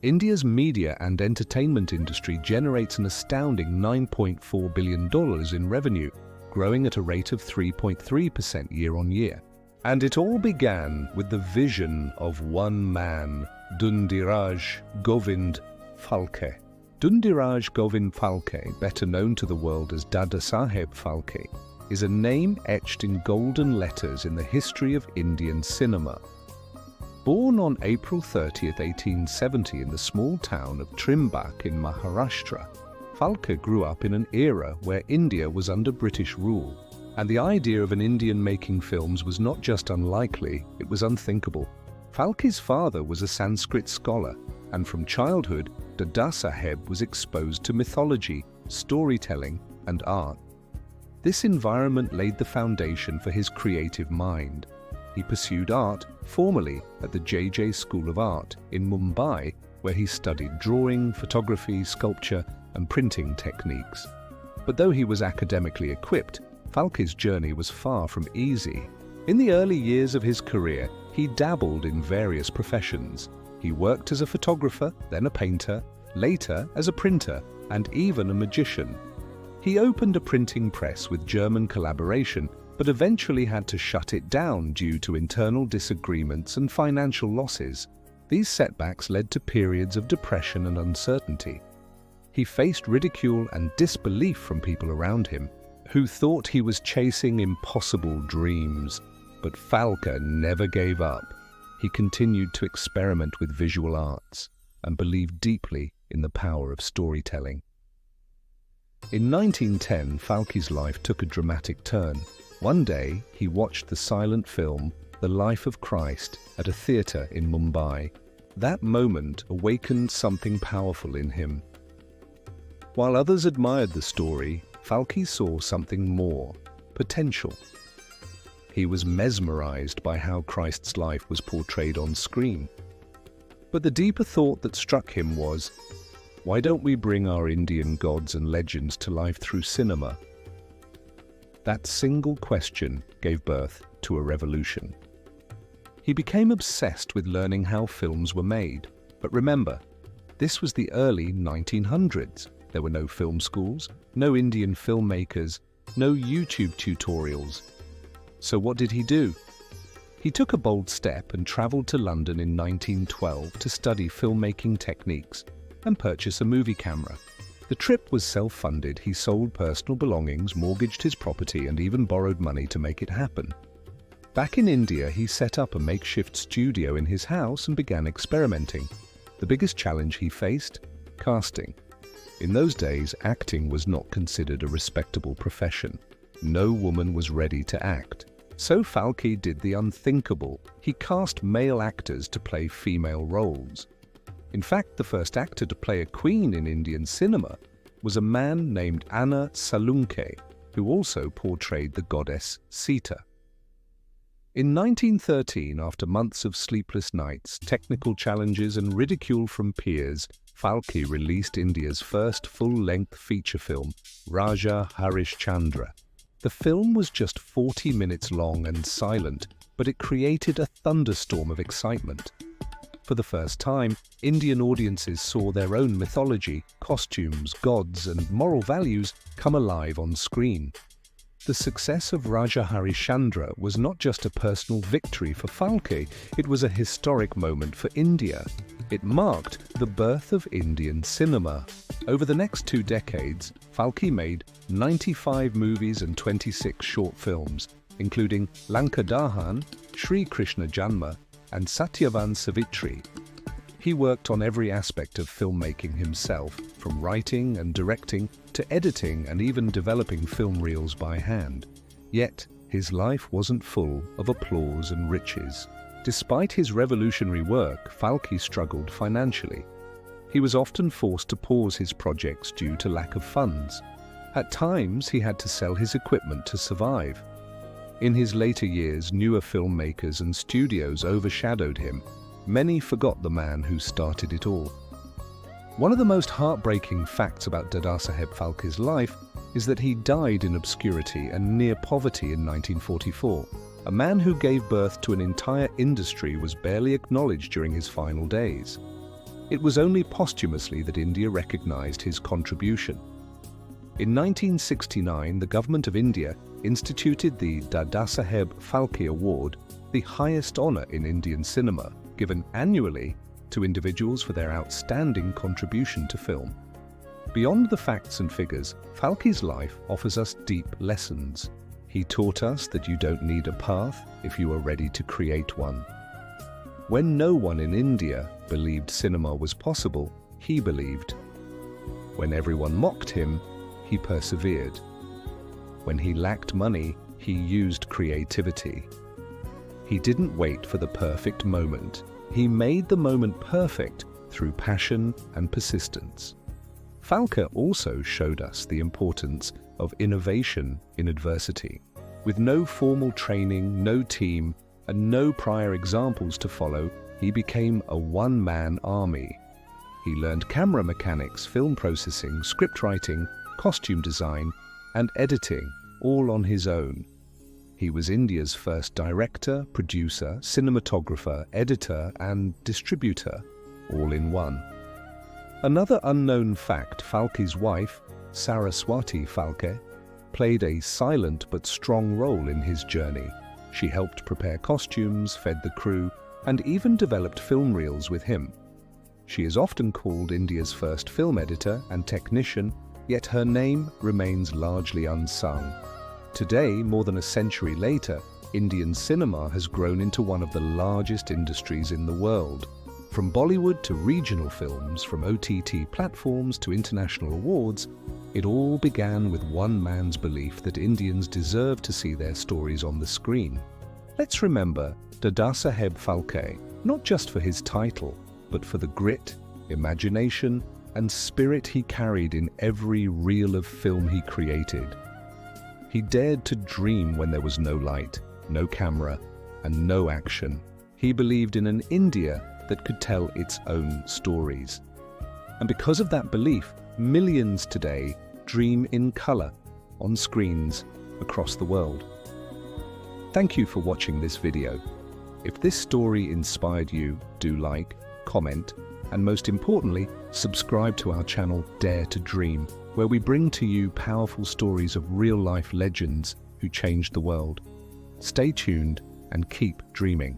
India's media and entertainment industry generates an astounding $9.4 billion in revenue, growing at a rate of 3.3% year-on-year. And it all began with the vision of one man, Dadasaheb Phalke. Dadasaheb Phalke, better known to the world as Dadasaheb Phalke, is a name etched in golden letters in the history of Indian cinema. Born on April 30, 1870 in the small town of Trimbak in Maharashtra, Phalke grew up in an era where India was under British rule, and the idea of an Indian making films was not just unlikely, it was unthinkable. Phalke's father was a Sanskrit scholar, and from childhood, Dadasaheb was exposed to mythology, storytelling, and art. This environment laid the foundation for his creative mind. He pursued art formally at the J.J. School of Art in Mumbai, where he studied drawing, photography, sculpture, and printing techniques. But though he was academically equipped, Phalke's journey was far from easy. In the early years of his career, he dabbled in various professions. He worked as a photographer, then a painter, later as a printer, and even a magician. He opened a printing press with German collaboration, but eventually had to shut it down due to internal disagreements and financial losses. These setbacks led to periods of depression and uncertainty. He faced ridicule and disbelief from people around him, who thought he was chasing impossible dreams. But Phalke never gave up. He continued to experiment with visual arts and believed deeply in the power of storytelling. In 1910, Phalke's life took a dramatic turn. One day, he watched the silent film The Life of Christ at a theatre in Mumbai. That moment awakened something powerful in him. While others admired the story, Phalke saw something more: potential. He was mesmerized by how Christ's life was portrayed on screen. But the deeper thought that struck him was, why don't we bring our Indian gods and legends to life through cinema? That single question gave birth to a revolution. He became obsessed with learning how films were made. But remember, this was the early 1900s. There were no film schools, no Indian filmmakers, no YouTube tutorials. So what did he do? He took a bold step and traveled to London in 1912 to study filmmaking techniques and purchase a movie camera. The trip was self-funded. He sold personal belongings, mortgaged his property, and even borrowed money to make it happen. Back in India, he set up a makeshift studio in his house and began experimenting. The biggest challenge he faced? Casting. In those days, acting was not considered a respectable profession. No woman was ready to act. So Phalke did the unthinkable. He cast male actors to play female roles. In fact, the first actor to play a queen in Indian cinema was a man named Anna Salunke, who also portrayed the goddess Sita. In 1913, after months of sleepless nights, technical challenges and ridicule from peers, Phalke released India's first full-length feature film, Raja Harishchandra. The film was just 40 minutes long and silent, but it created a thunderstorm of excitement. For the first time, Indian audiences saw their own mythology, costumes, gods, and moral values come alive on screen. The success of Raja Harishchandra was not just a personal victory for Phalke, it was a historic moment for India. It marked the birth of Indian cinema. Over the next 2 decades, Phalke made 95 movies and 26 short films, including Lanka Dahan, Shri Krishna Janma, and Satyavan Savitri. He worked on every aspect of filmmaking himself, from writing and directing to editing and even developing film reels by hand. Yet, his life wasn't full of applause and riches. Despite his revolutionary work, Phalke struggled financially. He was often forced to pause his projects due to lack of funds. At times, he had to sell his equipment to survive. In his later years, newer filmmakers and studios overshadowed him. Many forgot the man who started it all. One of the most heartbreaking facts about Dadasaheb Phalke's life is that he died in obscurity and near poverty in 1944. A man who gave birth to an entire industry was barely acknowledged during his final days. It was only posthumously that India recognized his contribution. In 1969, the government of India instituted the Dadasaheb Phalke Award, the highest honor in Indian cinema, given annually to individuals for their outstanding contribution to film. Beyond the facts and figures, Phalke's life offers us deep lessons. He taught us that you don't need a path if you are ready to create one. When no one in India believed cinema was possible, he believed. When everyone mocked him, he persevered. When he lacked money, he used creativity. He didn't wait for the perfect moment. He made the moment perfect through passion and persistence. Phalke also showed us the importance of innovation in adversity. With no formal training, no team, and no prior examples to follow, he became a one-man army. He learned camera mechanics, film processing, script writing, costume design, and editing, all on his own. He was India's first director, producer, cinematographer, editor, and distributor, all in one. Another unknown fact, Phalke's wife, Saraswati Phalke, played a silent but strong role in his journey. She helped prepare costumes, fed the crew, and even developed film reels with him. She is often called India's first film editor and technician, yet her name remains largely unsung. Today, more than a century later, Indian cinema has grown into one of the largest industries in the world. From Bollywood to regional films, from OTT platforms to international awards, it all began with one man's belief that Indians deserve to see their stories on the screen. Let's remember Dadasaheb Phalke, not just for his title, but for the grit, imagination, and spirit he carried in every reel of film he created. He dared to dream when there was no light, no camera, and no action. He believed in an India that could tell its own stories. And because of that belief, millions today dream in color on screens across the world. Thank you for watching this video. If this story inspired you, do like, comment, and most importantly, subscribe to our channel Dare to Dream, where we bring to you powerful stories of real-life legends who changed the world. Stay tuned and keep dreaming.